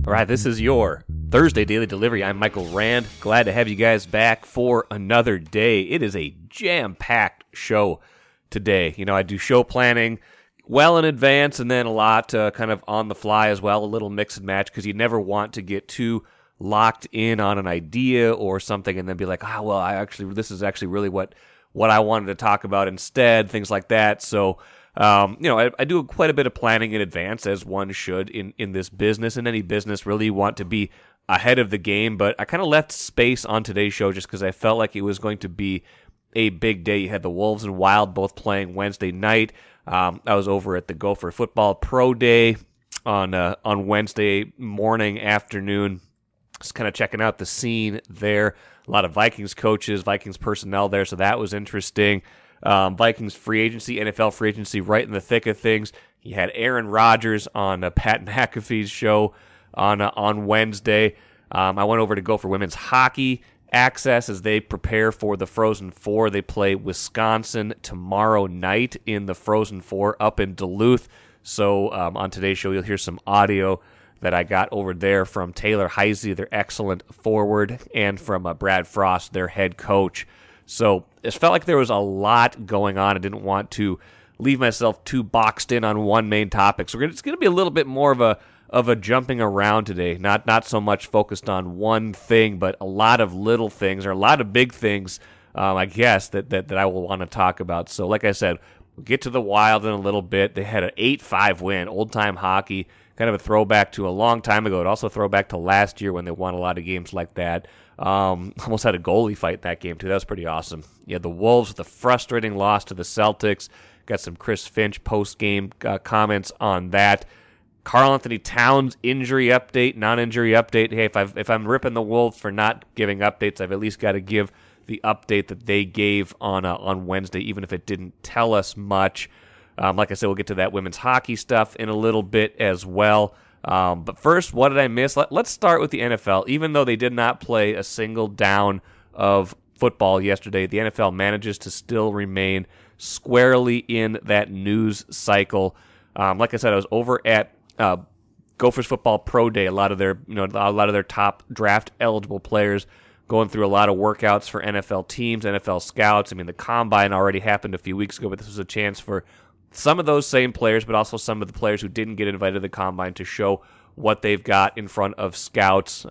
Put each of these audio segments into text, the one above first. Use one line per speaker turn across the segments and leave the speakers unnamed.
All right, this is your Thursday Daily Delivery. I'm Michael Rand. Glad to have you guys back for another day. It is a jam-packed show today. You know, I do show planning well in advance and then a lot kind of on the fly as well, a little mix and match, because you never want to get too locked in on an idea or something and then be like, this is actually really what I wanted to talk about instead, things like that. So, I do quite a bit of planning in advance, as one should in this business. In any business, really you want to be ahead of the game, but I kind of left space on today's show just because I felt like it was going to be a big day. You had the Wolves and Wild both playing Wednesday night. I was over at the Gopher Football Pro Day on Wednesday morning, afternoon, just kind of checking out the scene there. A lot of Vikings coaches, Vikings personnel there, so that was interesting. Vikings free agency, NFL free agency right in the thick of things. You had Aaron Rodgers on Pat McAfee's show on Wednesday. I went over to Gopher women's hockey access as they prepare for the Frozen Four. They play Wisconsin tomorrow night in the Frozen Four up in Duluth. So on today's show, you'll hear some audio that I got over there from Taylor Heisey, their excellent forward, and from Brad Frost, their head coach. So it felt like there was a lot going on. I didn't want to leave myself too boxed in on one main topic. So it's going to be a little bit more of a jumping around today. Not so much focused on one thing, but a lot of little things or a lot of big things, I guess, that I will want to talk about. So like I said, we'll get to the Wild in a little bit. They had an 8-5 win, old-time hockey, kind of a throwback to a long time ago. It also a throwback to last year when they won a lot of games like that. Almost had a goalie fight that game, too. That was pretty awesome. You had the Wolves with a frustrating loss to the Celtics. Got some Chris Finch post-game comments on that. Karl-Anthony Towns injury update, non-injury update. Hey, if I'm ripping the Wolves for not giving updates, I've at least got to give the update that they gave on Wednesday, even if it didn't tell us much. Like I said, we'll get to that women's hockey stuff in a little bit as well. But first, what did I miss? Let's start with the NFL. Even though they did not play a single down of football yesterday, the NFL manages to still remain squarely in that news cycle. Like I said, I was over at Gophers Football Pro Day. A lot of their top draft eligible players going through a lot of workouts for NFL teams, NFL scouts. I mean, the combine already happened a few weeks ago, but this was a chance for some of those same players, but also some of the players who didn't get invited to the combine to show what they've got in front of scouts.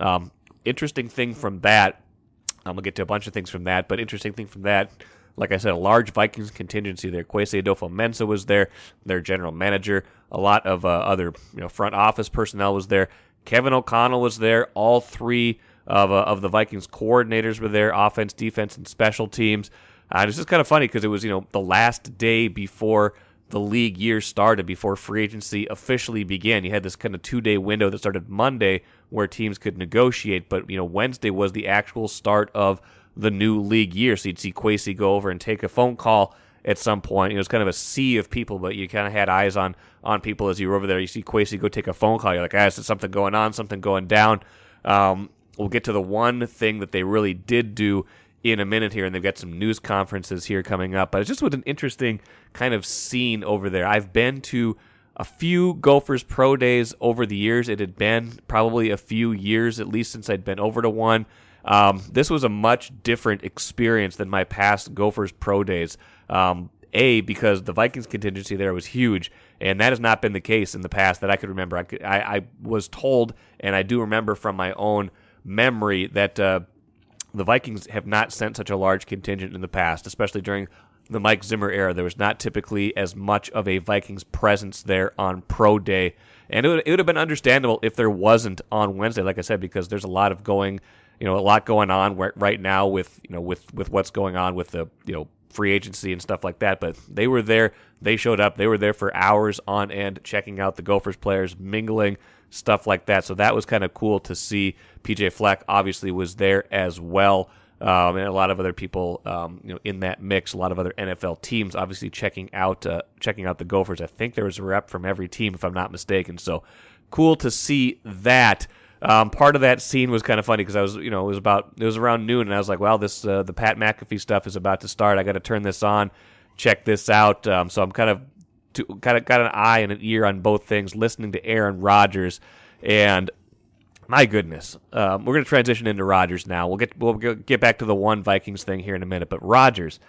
Interesting thing from that, I'm going to get to a bunch of things from that, but interesting thing from that, like I said, a large Vikings contingency there. Kwesi Adolfo-Mensah was there, their general manager. A lot of other front office personnel was there. Kevin O'Connell was there. All three of the Vikings coordinators were there, offense, defense, and special teams. It's just kind of funny because it was the last day before the league year started, before free agency officially began. You had this kind of 2-day window that started Monday where teams could negotiate, but Wednesday was the actual start of the new league year. So you'd see Kwesi go over and take a phone call at some point. It was kind of a sea of people, but you kind of had eyes on people as you were over there. You see Kwesi go take a phone call. You're like, is something going on, something going down? We'll get to the one thing that they really did do in a minute here, and they've got some news conferences here coming up. But it's just an interesting kind of scene over there. I've been to a few Gophers Pro Days over the years. It had been probably a few years at least since I'd been over to one. This was a much different experience than my past Gophers Pro Days. Because the Vikings contingency there was huge, and that has not been the case in the past that I could remember. I was told, and I do remember from my own memory, that the Vikings have not sent such a large contingent in the past, especially during the Mike Zimmer era. There was not typically as much of a Vikings presence there on Pro Day, and it would have been understandable if there wasn't on Wednesday, like I said, because there's a lot going on right now with what's going on with the free agency and stuff like that. But they were there, they showed up, they were there for hours on end, checking out the Gophers players, mingling, stuff like that. So that was kind of cool to see. PJ Fleck obviously was there as well, and a lot of other people in that mix. A lot of other NFL teams obviously checking out the Gophers. I think there was a rep from every team, if I'm not mistaken. So cool to see that. Part of that scene was kind of funny because I was, it was around noon, and I was like, well, this the Pat McAfee stuff is about to start. I got to turn this on, check this out. So I'm kind of got an eye and an ear on both things, listening to Aaron Rodgers, and My goodness. We're going to transition into Rodgers now. We'll get back to the one Vikings thing here in a minute, but Rodgers,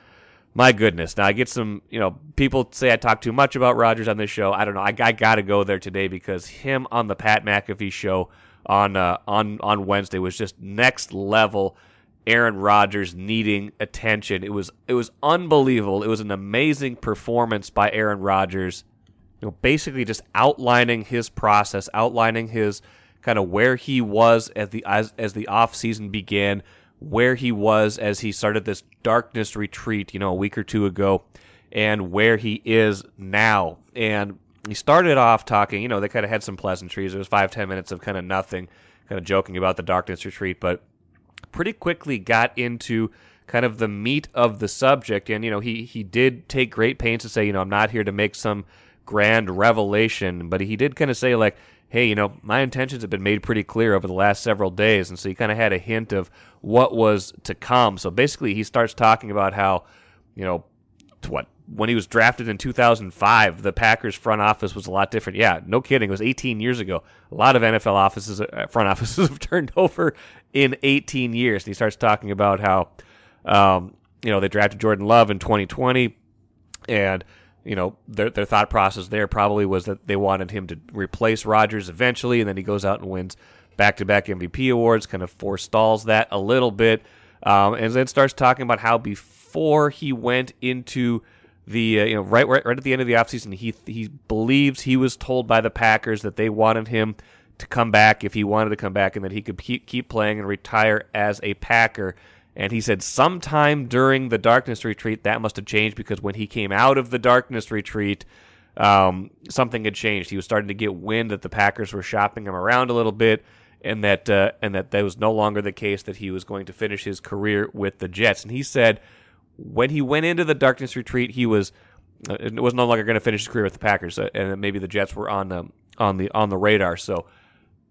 my goodness. Now I get some, people say I talk too much about Rodgers on this show. I don't know. I got to go there today because him on the Pat McAfee show on Wednesday was just next level. Aaron Rodgers needing attention. It was unbelievable. It was an amazing performance by Aaron Rodgers. Basically just outlining his process, outlining his kind of where he was as the offseason began, where he was as he started this darkness retreat, a week or two ago, and where he is now. And he started off talking, they kind of had some pleasantries. It was 5-10 minutes of kind of nothing, kind of joking about the darkness retreat, but pretty quickly got into kind of the meat of the subject. And, he did take great pains to say, I'm not here to make some grand revelation, but he did kind of say like, hey, my intentions have been made pretty clear over the last several days. And so he kind of had a hint of what was to come. So basically he starts talking about how, when he was drafted in 2005, the Packers front office was a lot different. Yeah, no kidding. It was 18 years ago. A lot of NFL front offices have turned over in 18 years. And he starts talking about how, they drafted Jordan Love in 2020, and their thought process there probably was that they wanted him to replace Rodgers eventually, and then he goes out and wins back-to-back MVP awards, kind of forestalls that a little bit, and then starts talking about how before he went into the right at the end of the offseason, he believes he was told by the Packers that they wanted him to come back if he wanted to come back, and that he could keep playing and retire as a Packer. And he said sometime during the darkness retreat, that must have changed, because when he came out of the darkness retreat, something had changed. He was starting to get wind that the Packers were shopping him around a little bit, and that was no longer the case, that he was going to finish his career with the Jets. And he said when he went into the darkness retreat, he was no longer going to finish his career with the Packers, and maybe the Jets were on the radar. So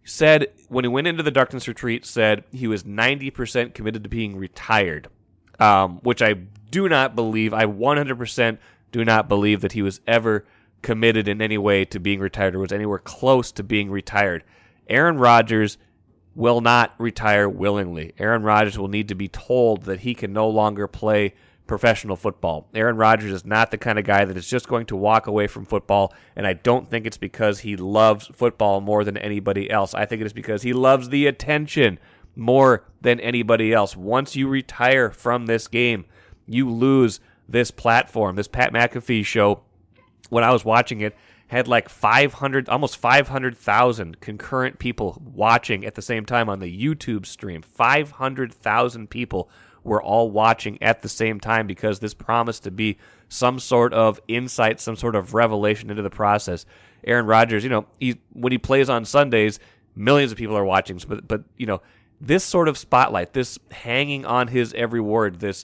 said when he went into the darkness retreat, said he was 90% committed to being retired, which I do not believe. I 100% do not believe that he was ever committed in any way to being retired or was anywhere close to being retired. Aaron Rodgers will not retire willingly. Aaron Rodgers will need to be told that he can no longer play professional football. Aaron Rodgers is not the kind of guy that is just going to walk away from football, and I don't think it's because he loves football more than anybody else. I think it is because he loves the attention more than anybody else. Once you retire from this game, you lose this platform. This Pat McAfee show, when I was watching it, had like almost 500,000 concurrent people watching at the same time on the YouTube stream. 500,000 people were all watching at the same time, because this promised to be some sort of insight, some sort of revelation into the process. Aaron Rodgers, when he plays on Sundays, millions of people are watching. But this sort of spotlight, this hanging on his every word, this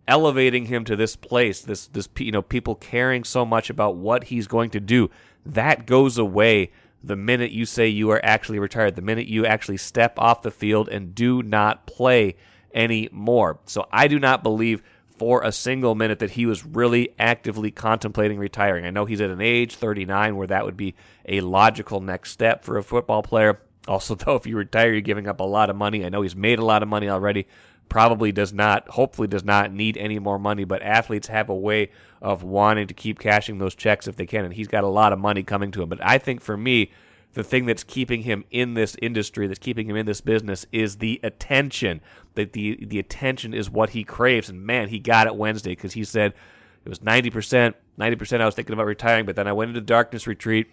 elevating him to this place, this people caring so much about what he's going to do, that goes away the minute you say you are actually retired, the minute you actually step off the field and do not play anymore. So I do not believe for a single minute that he was really actively contemplating retiring. I know he's at an age, 39, where that would be a logical next step for a football player. Also, though, if you retire, you're giving up a lot of money. I know he's made a lot of money already. Hopefully does not need any more money, but athletes have a way of wanting to keep cashing those checks if they can, and he's got a lot of money coming to him. But I think for me, the thing that's keeping him in this industry, that's keeping him in this business, is the attention. That the attention is what he craves, and man, he got it Wednesday, because he said it was 90%. 90% I was thinking about retiring, but then I went into darkness retreat,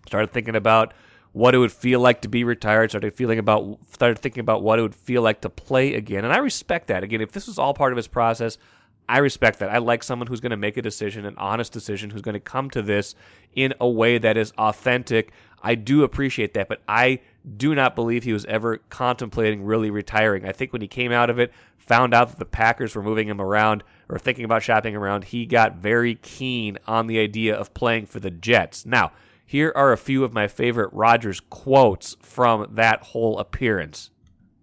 started thinking about what it would feel like to be retired, started thinking about what it would feel like to play again. And I respect that. Again, if this is all part of his process, I respect that. I like someone who's going to make a decision, an honest decision, who's going to come to this in a way that is authentic. I do appreciate that, but I do not believe he was ever contemplating really retiring. I think when he came out of it, found out that the Packers were moving him around or thinking about shopping him around, he got very keen on the idea of playing for the Jets. Now, here are a few of my favorite Rodgers quotes from that whole appearance.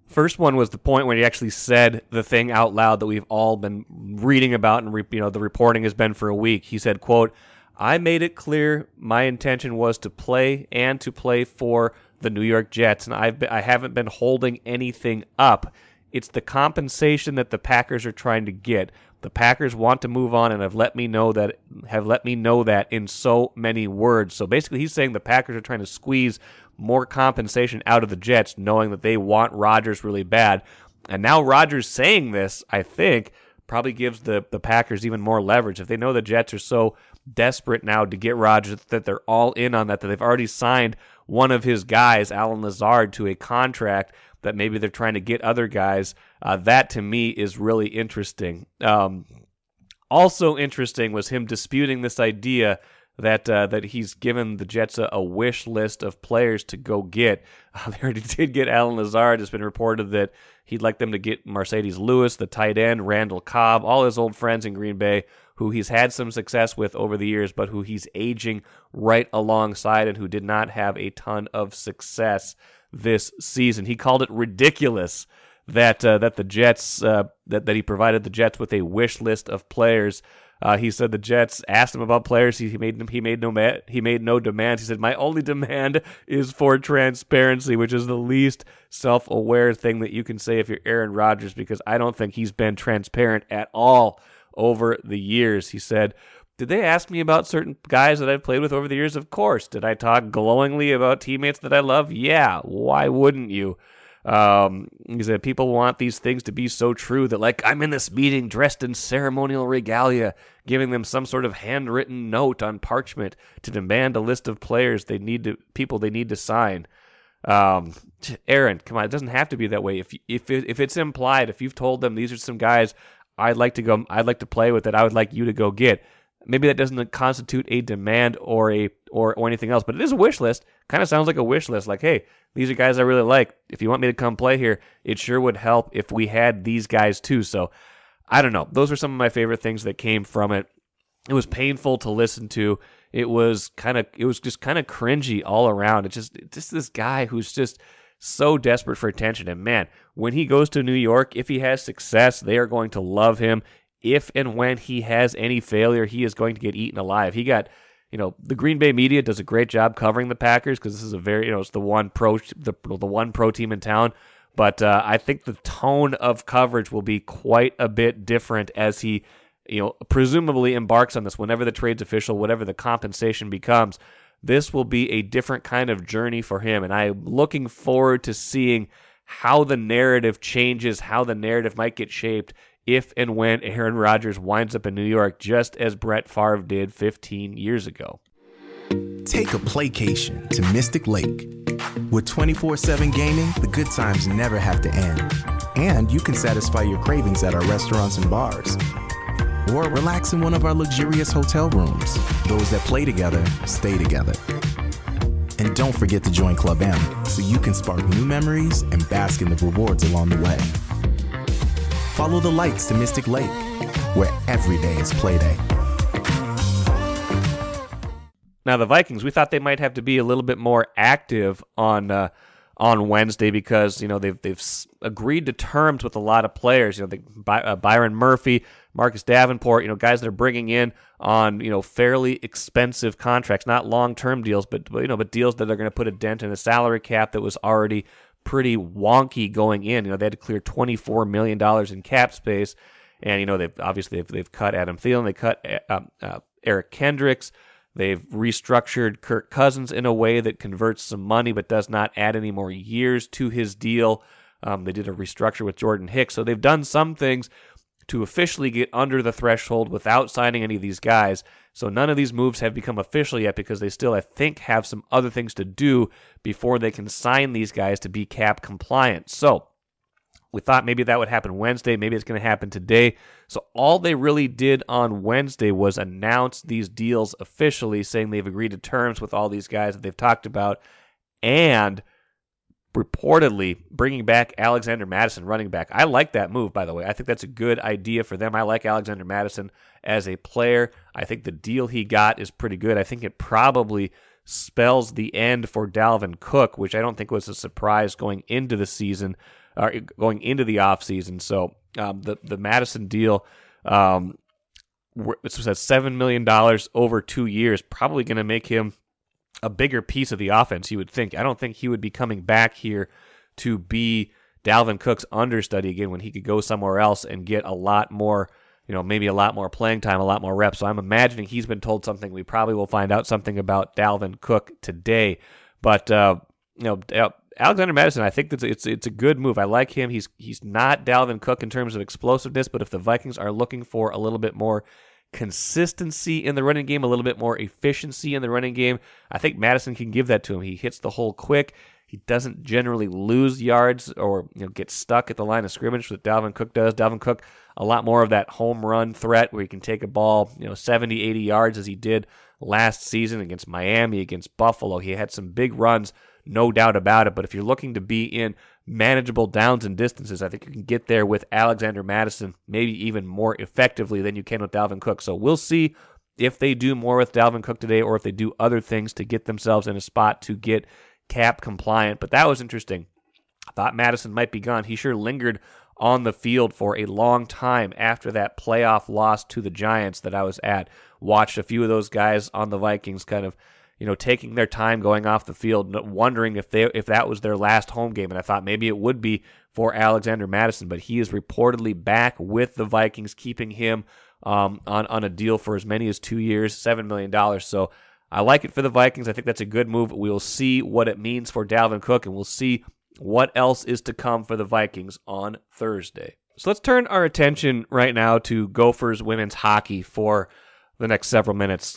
First one was the point when he actually said the thing out loud that we've all been reading about, and the reporting has been for a week. He said, quote, I made it clear my intention was to play and to play for the New York Jets, and I haven't been holding anything up. It's the compensation that the Packers are trying to get. The Packers want to move on and have let me know that in so many words. So basically he's saying the Packers are trying to squeeze more compensation out of the Jets, knowing that they want Rodgers really bad. And now Rodgers saying this, I think, probably gives the Packers even more leverage. If they know the Jets are so desperate now to get Rodgers that they're all in on that they've already signed one of his guys, Allen Lazard, to a contract that maybe they're trying to get other guys. That, to me, is really interesting. Also interesting was him disputing this idea that he's given the Jets a wish list of players to go get. They already did get Allen Lazard. It's been reported that he'd like them to get Mercedes Lewis, the tight end, Randall Cobb, all his old friends in Green Bay, who he's had some success with over the years, but who he's aging right alongside and who did not have a ton of success this season. He called it ridiculous that the Jets that he provided the Jets with a wish list of players. He said the Jets asked him about players. He made no demands. He said, "My only demand is for transparency," which is the least self-aware thing that you can say if you're Aaron Rodgers, because I don't think he's been transparent at all over the years. He said, "Did they ask me about certain guys that I've played with over the years? Of course. Did I talk glowingly about teammates that I love? Yeah. Why wouldn't you?" He said, "People want these things to be so true that, like, I'm in this meeting dressed in ceremonial regalia, giving them some sort of handwritten note on parchment to demand a list of players people they need to sign." Aaron, come on, it doesn't have to be that way. If it's implied, if you've told them these are some guys I'd like to play with that I would like you to go get, maybe that doesn't constitute a demand or anything else, but it is a wish list. Kind of sounds like a wish list. Like, hey, these are guys I really like. If you want me to come play here, it sure would help if we had these guys too. So, I don't know. Those are some of my favorite things that came from it. It was painful to listen to. It was just kind of cringy all around. It's just this guy who's just so desperate for attention. And man, when he goes to New York, if he has success, they are going to love him. If and when he has any failure, he is going to get eaten alive. He got, the Green Bay media does a great job covering the Packers because this is it's the one pro team in town. But I think the tone of coverage will be quite a bit different as he, presumably embarks on this. Whenever the trade's official, whatever the compensation becomes, this will be a different kind of journey for him. And I'm looking forward to seeing how the narrative changes, how the narrative might get shaped if and when Aaron Rodgers winds up in New York, just as Brett Favre did 15 years ago.
Take a playcation to Mystic Lake. With 24/7 gaming, the good times never have to end. And you can satisfy your cravings at our restaurants and bars. Or relax in one of our luxurious hotel rooms. Those that play together, stay together. And don't forget to join Club M so you can spark new memories and bask in the rewards along the way. Follow the lights to Mystic Lake, where every day is play day.
Now, the Vikings, we thought they might have to be a little bit more active on Wednesday because they've agreed to terms with a lot of players. Byron Murphy, Marcus Davenport, guys that are bringing in on fairly expensive contracts, not long-term deals, but deals that are going to put a dent in a salary cap that was already pretty wonky going in. They had to clear $24 million in cap space, and they've cut Adam Thielen, they cut Eric Kendricks. They've restructured Kirk Cousins in a way that converts some money but does not add any more years to his deal. They did a restructure with Jordan Hicks. So they've done some things to officially get under the threshold without signing any of these guys. So none of these moves have become official yet because they still, I think, have some other things to do before they can sign these guys to be cap compliant. So we thought maybe that would happen Wednesday. Maybe it's going to happen today. So all they really did on Wednesday was announce these deals officially, saying they've agreed to terms with all these guys that they've talked about, and reportedly bringing back Alexander Mattison, running back. I like that move, by the way. I think that's a good idea for them. I like Alexander Mattison as a player. I think the deal he got is pretty good. I think it probably spells the end for Dalvin Cook, which I don't think was a surprise going into the season, going into the offseason. So the Madison deal it says $7 million over 2 years, probably going to make him a bigger piece of the offense, you would think. I don't think he would be coming back here to be Dalvin Cook's understudy again when he could go somewhere else and get a lot more, maybe a lot more playing time, a lot more reps. So I'm imagining he's been told something. We probably will find out something about Dalvin Cook today. But, Alexander Mattison, I think it's a good move. I like him. He's not Dalvin Cook in terms of explosiveness, but if the Vikings are looking for a little bit more consistency in the running game, a little bit more efficiency in the running game, I think Mattison can give that to him. He hits the hole quick. He doesn't generally lose yards or get stuck at the line of scrimmage that Dalvin Cook does. Dalvin Cook, a lot more of that home run threat where he can take a ball 70, 80 yards as he did last season against Miami, against Buffalo. He had some big runs, no doubt about it. But if you're looking to be in manageable downs and distances, I think you can get there with Alexander Mattison, maybe even more effectively than you can with Dalvin Cook. So we'll see if they do more with Dalvin Cook today or if they do other things to get themselves in a spot to get cap compliant. But that was interesting. I thought Mattison might be gone. He sure lingered on the field for a long time after that playoff loss to the Giants that I was at. Watched a few of those guys on the Vikings kind of taking their time going off the field, wondering if that was their last home game. And I thought maybe it would be for Alexander Mattison, but he is reportedly back with the Vikings, keeping him on a deal for as many as 2 years, $7 million. So I like it for the Vikings. I think that's a good move. We will see what it means for Dalvin Cook, and we'll see what else is to come for the Vikings on Thursday. So let's turn our attention right now to Gophers women's hockey for the next several minutes.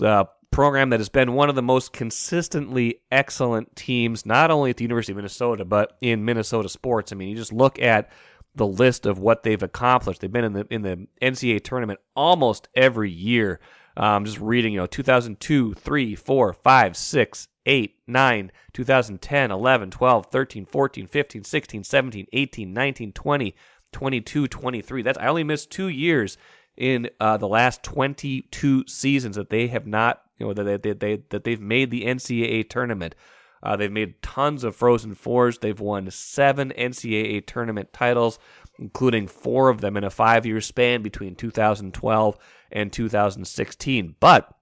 Program that has been one of the most consistently excellent teams, not only at the University of Minnesota, but in Minnesota sports. I mean, you just look at the list of what they've accomplished. They've been in the NCAA tournament almost every year. Just reading, 2002, 3, 4, 5, 6, 8, 9, 2010, 11, 12, 13, 14, 15, 16, 17, 18, 19, 20, 22, 23. I only missed 2 years in the last 22 seasons that they have not, that they've made the NCAA tournament. They've made tons of Frozen Fours. They've won 7 NCAA tournament titles, including 4 of them in a 5-year span between 2012 and 2016. But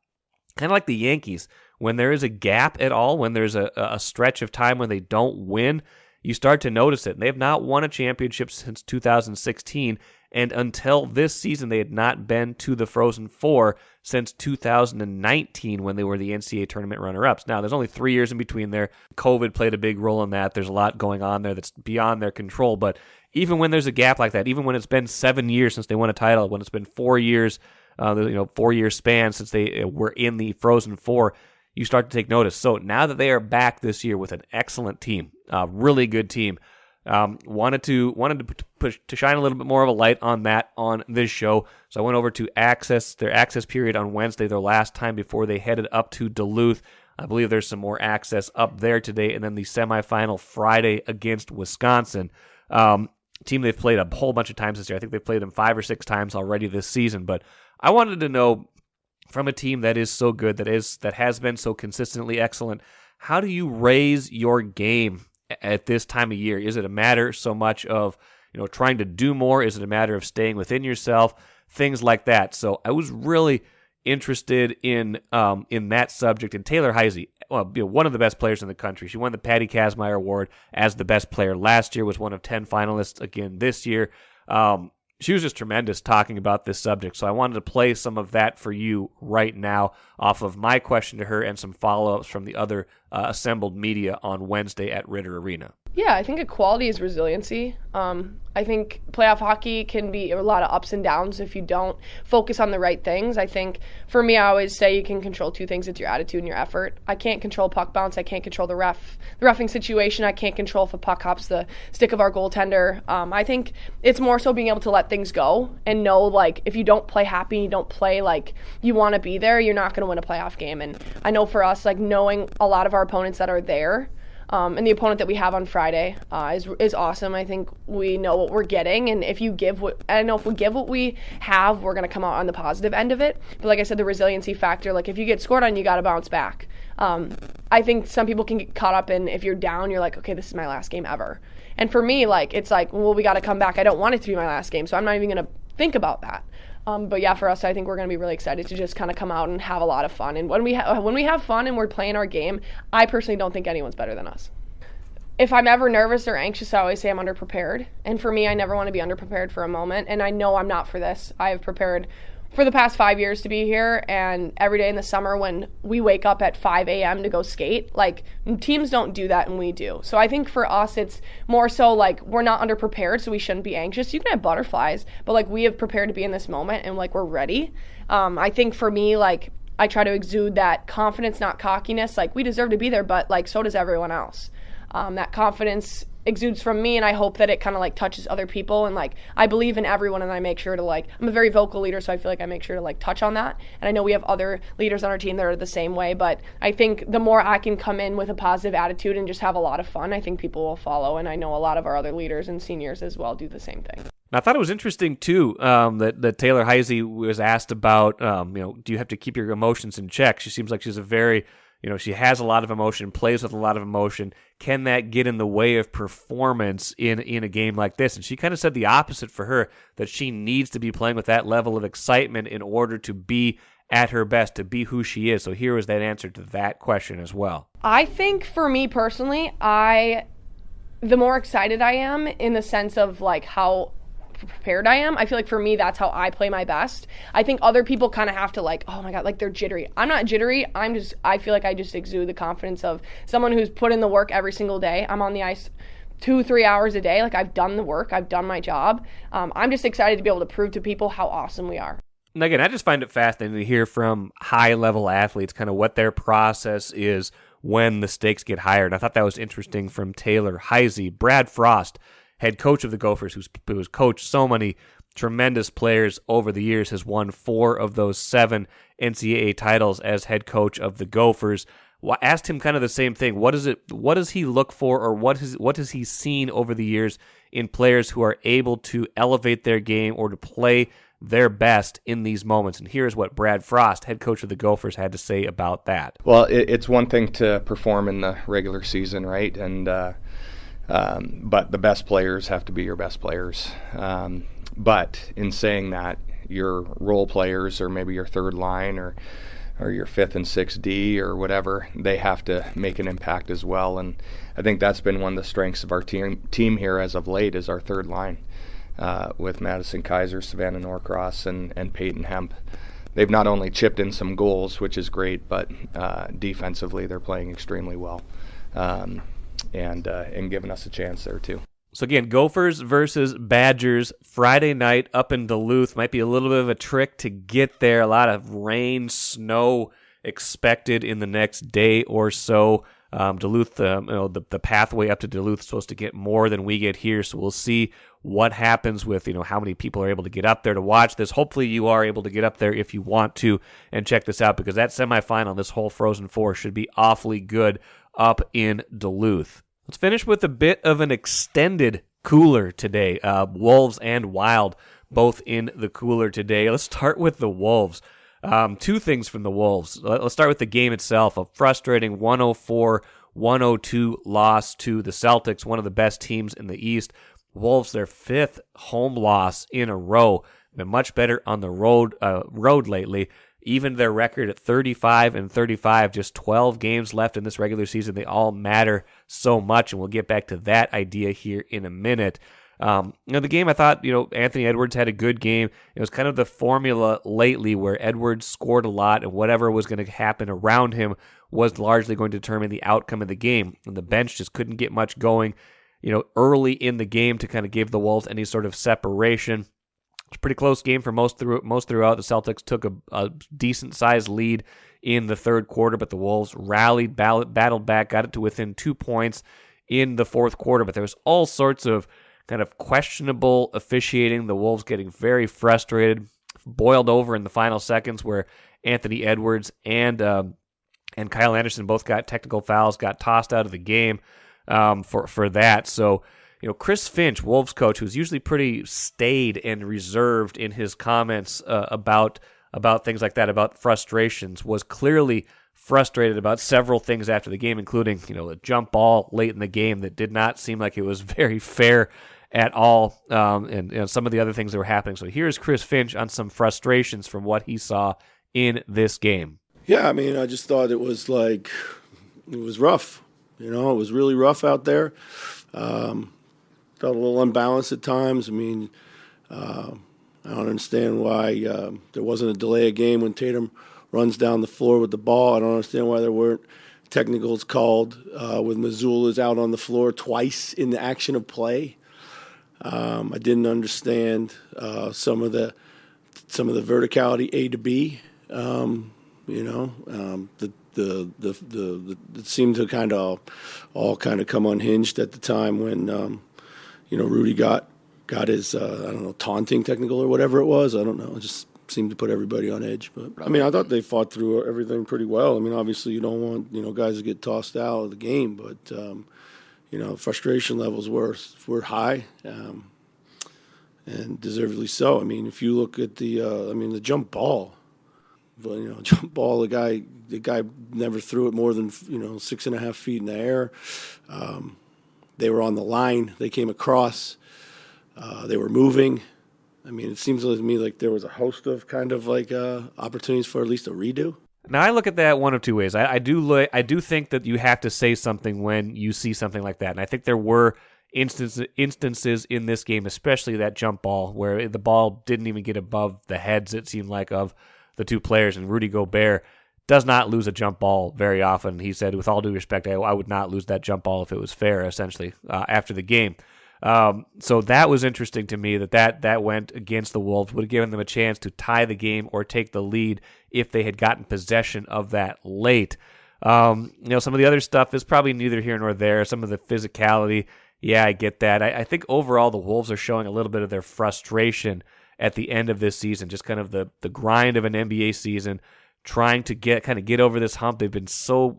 kind of like the Yankees, when there is a gap at all, when there's a stretch of time when they don't win, you start to notice it. And they have not won a championship since 2016, and until this season, they had not been to the Frozen Four since 2019 when they were the NCAA tournament runner-ups. Now, there's only 3 years in between there. COVID played a big role in that. There's a lot going on there that's beyond their control. But even when there's a gap like that, even when it's been 7 years since they won a title, when it's been 4 years, 4-year span since they were in the Frozen Four, you start to take notice. So now that they are back this year with an excellent team, a really good team, wanted to shine a little bit more of a light on that on this show. So I went over to their access period on Wednesday, their last time before they headed up to Duluth. I believe there's some more access up there today, and then the semifinal Friday against Wisconsin. Team they've played a whole bunch of times this year. I think they've played them 5 or 6 times already this season. But I wanted to know, from a team that is so good, that has been so consistently excellent, how do you raise your game at this time of year? Is it a matter so much of trying to do more? Is it a matter of staying within yourself? Things like that. So I was really interested in that subject. And Taylor Heisey, one of the best players in the country. She won the Patty Kazmaier Award as the best player last year, was one of 10 finalists again this year. She was just tremendous talking about this subject, so I wanted to play some of that for you right now off of my question to her and some follow-ups from the other assembled media on Wednesday at Ritter Arena.
Yeah, I think equality is resiliency. I think playoff hockey can be a lot of ups and downs if you don't focus on the right things. I think, for me, I always say you can control 2 things. It's your attitude and your effort. I can't control puck bounce. I can't control the roughing situation. I can't control if a puck hops the stick of our goaltender. I think it's more so being able to let things go and know, like, if you don't play happy and you don't play like you want to be there, you're not going to win a playoff game. And I know for us, like, knowing a lot of our opponents that are there, and the opponent that we have on Friday is awesome. I think we know what we're getting, and if we give what we have, we're going to come out on the positive end of it. But like I said, the resiliency factor, like if you get scored on, you got to bounce back. I think some people can get caught up in, if you're down, you're like, okay, this is my last game ever. And for me, like, it's like, well, we got to come back. I don't want it to be my last game, so I'm not even going to think about that. But yeah, for us, I think we're going to be really excited to just kind of come out and have a lot of fun. And when we have fun and we're playing our game, I personally don't think anyone's better than us. If I'm ever nervous or anxious, I always say I'm underprepared. And for me, I never want to be underprepared for a moment. And I know I'm not for this. I have prepared for the past 5 years to be here, and every day in the summer when we wake up at 5 a.m. to go skate, like, teams don't do that and we do. So I think for us it's more so like we're not underprepared, so we shouldn't be anxious. You can have butterflies, but like we have prepared to be in this moment and like we're ready. I think for me, like, I try to exude that confidence, not cockiness. Like, we deserve to be there, but like so does everyone else. That confidence exudes from me, and I hope that it kind of like touches other people, and like I believe in everyone, and I make sure to like, I'm a very vocal leader, so I feel like I make sure to like touch on that. And I know we have other leaders on our team that are the same way, but I think the more I can come in with a positive attitude and just have a lot of fun, I think people will follow. And I know a lot of our other leaders and seniors as well do the same thing.
I thought it was interesting too that Taylor Heisey was asked about do you have to keep your emotions in check? She seems like she's a very she has a lot of emotion, plays with a lot of emotion. Can that get in the way of performance in a game like this? And she kind of said the opposite for her, that she needs to be playing with that level of excitement in order to be at her best, to be who she is. So here is that answer to that question as well.
I think for me personally, the more excited I am in the sense of like how prepared I am, I feel like for me that's how I play my best. I think other people kind of have to like, oh my god, like they're jittery. I'm not jittery. I feel like I just exude the confidence of someone who's put in the work every single day. I'm on the ice 2-3 hours a day. Like, I've done the work, I've done my job. I'm just excited to be able to prove to people how awesome we are.
And again, I just find it fascinating to hear from high-level athletes kind of what their process is when the stakes get higher. And I thought that was interesting from Taylor Heisey. Brad Frost, head coach of the Gophers, who's coached so many tremendous players over the years, has won 4 of those 7 NCAA titles as head coach of the Gophers. Asked him kind of the same thing. What does he look for, or what has he seen over the years in players who are able to elevate their game or to play their best in these moments? And here's what Brad Frost, head coach of the Gophers, had to say about that.
Well, it's one thing to perform in the regular season, right? And but the best players have to be your best players. But in saying that, your role players, or maybe your third line, or your 5th and 6th D or whatever, they have to make an impact as well. And I think that's been one of the strengths of our team here as of late, is our third line with Madison Kaiser, Savannah Norcross, and Peyton Hemp. They've not only chipped in some goals, which is great, but defensively they're playing extremely well. And giving us a chance there too.
So again, Gophers versus Badgers Friday night up in Duluth. Might be a little bit of a trick to get there. A lot of rain, snow expected in the next day or so. Duluth, the pathway up to Duluth is supposed to get more than we get here, so we'll see what happens with how many people are able to get up there to watch this. Hopefully you are able to get up there if you want to and check this out, because that semifinal, this whole Frozen Four, should be awfully good up in Duluth. Let's finish with a bit of an extended cooler today. Wolves and Wild both in the cooler today. Let's start with the Wolves. 2 things from the Wolves. Let's start with the game itself. A frustrating 104-102 loss to the Celtics, one of the best teams in the East. Wolves, their 5th home loss in a row. Been much better on the road lately. Even their record at 35-35, just 12 games left in this regular season. They all matter so much, and we'll get back to that idea here in a minute. The game, I thought, Anthony Edwards had a good game. It was kind of the formula lately where Edwards scored a lot, and whatever was going to happen around him was largely going to determine the outcome of the game. And the bench just couldn't get much going, early in the game to kind of give the Wolves any sort of separation. It's a pretty close game for most throughout. The Celtics took a decent-sized lead in the third quarter, but the Wolves rallied, battled back, got it to within 2 points in the fourth quarter. But there was all sorts of kind of questionable officiating. The Wolves getting very frustrated, boiled over in the final seconds, where Anthony Edwards and Kyle Anderson both got technical fouls, got tossed out of the game for that. So, Chris Finch, Wolves coach, who's usually pretty staid and reserved in his comments about things like that, about frustrations, was clearly frustrated about several things after the game, including, a jump ball late in the game that did not seem like it was very fair at all, and some of the other things that were happening. So here's Chris Finch on some frustrations from what he saw in this game.
Yeah, I mean, I just thought it was rough. It was really rough out there. Felt a little unbalanced at times. I mean, I don't understand why there wasn't a delay of game when Tatum runs down the floor with the ball. I don't understand why there weren't technicals called with Mazzulla's out on the floor twice in the action of play. I didn't understand some of the verticality A to B. It seemed to kind of all come unhinged at the time when Rudy got his taunting technical or whatever it was. I don't know. It just seemed to put everybody on edge. But I mean, I thought they fought through everything pretty well. I mean, obviously you don't want guys to get tossed out of the game, but frustration levels were high, and deservedly so. I mean, if you look at the jump ball, jump ball, the guy never threw it more than 6.5 feet in the air. They were on the line. They came across. They were moving. I mean, it seems to me like there was a host of opportunities for at least a redo.
Now, I look at that one of two ways. I do think that you have to say something when you see something like that, and I think there were instances in this game, especially that jump ball, where the ball didn't even get above the heads, it seemed like, of the two players, and Rudy Gobert does not lose a jump ball very often. He said, with all due respect, I would not lose that jump ball if it was fair, essentially, after the game. So that was interesting to me that went against the Wolves, would have given them a chance to tie the game or take the lead if they had gotten possession of that late. Some of the other stuff is probably neither here nor there. Some of the physicality, yeah, I get that. I think overall the Wolves are showing a little bit of their frustration at the end of this season, just kind of the grind of an NBA season, trying to get over this hump. They've been so,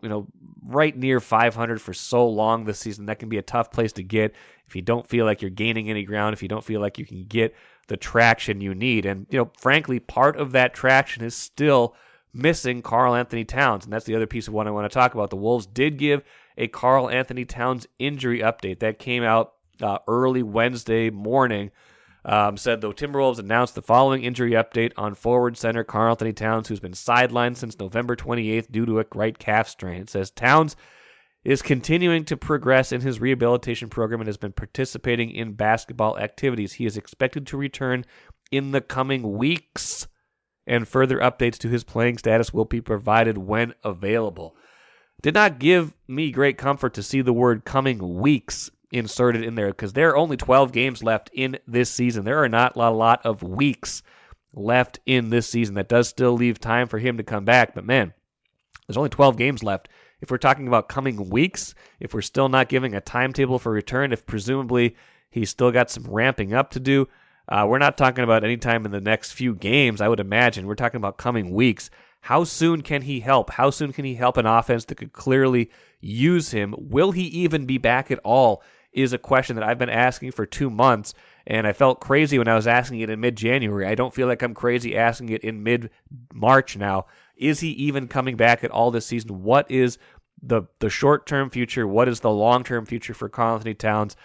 right near 500 for so long this season. That can be a tough place to get if you don't feel like you're gaining any ground, if you don't feel like you can get the traction you need. And, frankly, part of that traction is still missing Karl-Anthony Towns, and that's the other piece of what I want to talk about. The Wolves did give a Karl-Anthony Towns injury update. That came out early Wednesday morning. Said the Timberwolves announced the following injury update on forward center Karl-Anthony Towns, who's been sidelined since November 28th due to a right calf strain. It says Towns is continuing to progress in his rehabilitation program and has been participating in basketball activities. He is expected to return in the coming weeks, and further updates to his playing status will be provided when available. Did not give me great comfort to see the word coming weeks inserted in there, because there are only 12 games left in this season. There are not a lot of weeks left in this season. That does still leave time for him to come back, but man, there's only 12 games left. If we're talking about coming weeks, if we're still not giving a timetable for return, if presumably he's still got some ramping up to do, we're not talking about any time in the next few games, I would imagine. We're talking about coming weeks. How soon can he help? How soon can he help an offense that could clearly use him? Will he even be back at all is a question that I've been asking for 2 months, and I felt crazy when I was asking it in mid-January. I don't feel like I'm crazy asking it in mid-March now. Is he even coming back at all this season? What is the short-term future? What is the long-term future for Karl-Anthony Towns?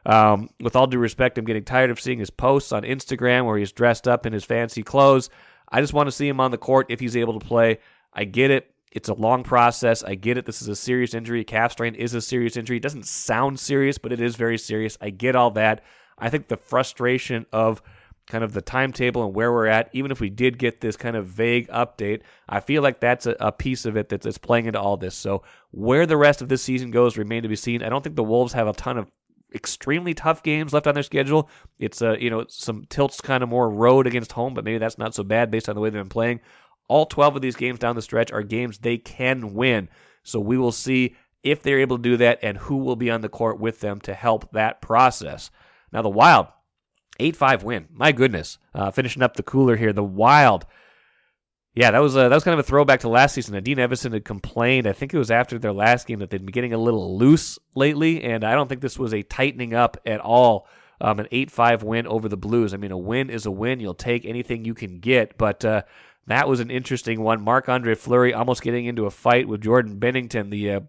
With all due respect, I'm getting tired of seeing his posts on Instagram where he's dressed up in his fancy clothes. I just want to see him on the court if he's able to play. I get it. It's a long process. I get it. This is a serious injury. Calf strain is a serious injury. It doesn't sound serious, but it is very serious. I get all that. I think the frustration of kind of the timetable and where we're at, even if we did get this kind of vague update, I feel like that's a piece of it that's playing into all this. So where the rest of this season goes remain to be seen. I don't think the Wolves have a ton of extremely tough games left on their schedule. It's some tilts kind of more road against home, but maybe that's not so bad based on the way they've been playing. All 12 of these games down the stretch are games they can win. So we will see if they're able to do that and who will be on the court with them to help that process. Now the Wild, 8-5 win. My goodness. Finishing up the cooler here. The Wild. Yeah, that was kind of a throwback to last season. Dean Evison had complained, I think it was after their last game, that they'd been getting a little loose lately, and I don't think this was a tightening up at all. An 8-5 win over the Blues. I mean, a win is a win. You'll take anything you can get, but That was an interesting one. Marc-Andre Fleury almost getting into a fight with Jordan Bennington, the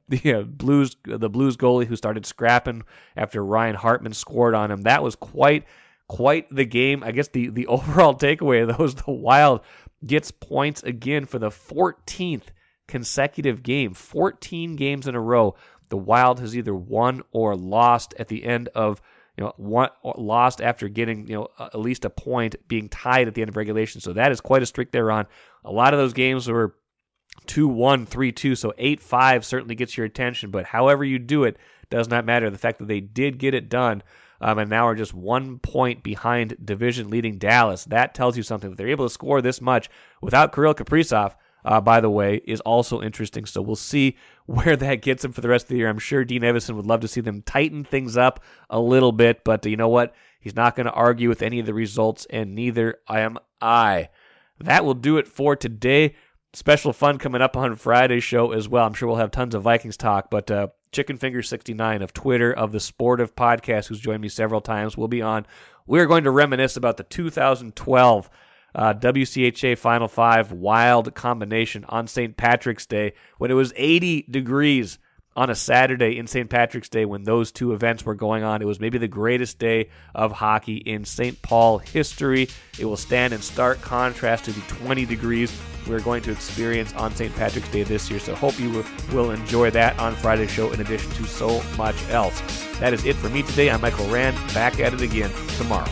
Blues goalie who started scrapping after Ryan Hartman scored on him. That was quite the game. I guess the overall takeaway of those, the Wild gets points again for the 14th consecutive game. 14 games in a row, the Wild has either won or lost at the end of lost after getting at least a point, being tied at the end of regulation. So that is quite a streak they're on. A lot of those games were 2-1, 3-2, so 8-5 certainly gets your attention. But however you do it does not matter. The fact that they did get it done and now are just 1 point behind division-leading Dallas, that tells you something. That they're able to score this much without Kirill Kaprizov, by the way, is also interesting. So we'll see where that gets them for the rest of the year. I'm sure Dean Evason would love to see them tighten things up a little bit, but you know what? He's not going to argue with any of the results, and neither am I. That will do it for today. Special fun coming up on Friday's show as well. I'm sure we'll have tons of Vikings talk, but Chickenfinger69 of Twitter, of the Sportive Podcast, who's joined me several times, will be on. We're going to reminisce about the 2012 WCHA Final Five Wild combination on St. Patrick's Day when it was 80 degrees on a Saturday in St. Patrick's Day when those two events were going on. It was maybe the greatest day of hockey in St. Paul history. It will stand in stark contrast to the 20 degrees we're going to experience on St. Patrick's Day this year. So hope you will enjoy that on Friday's show in addition to so much else. That is it for me today. I'm Michael Rand, back at it again tomorrow.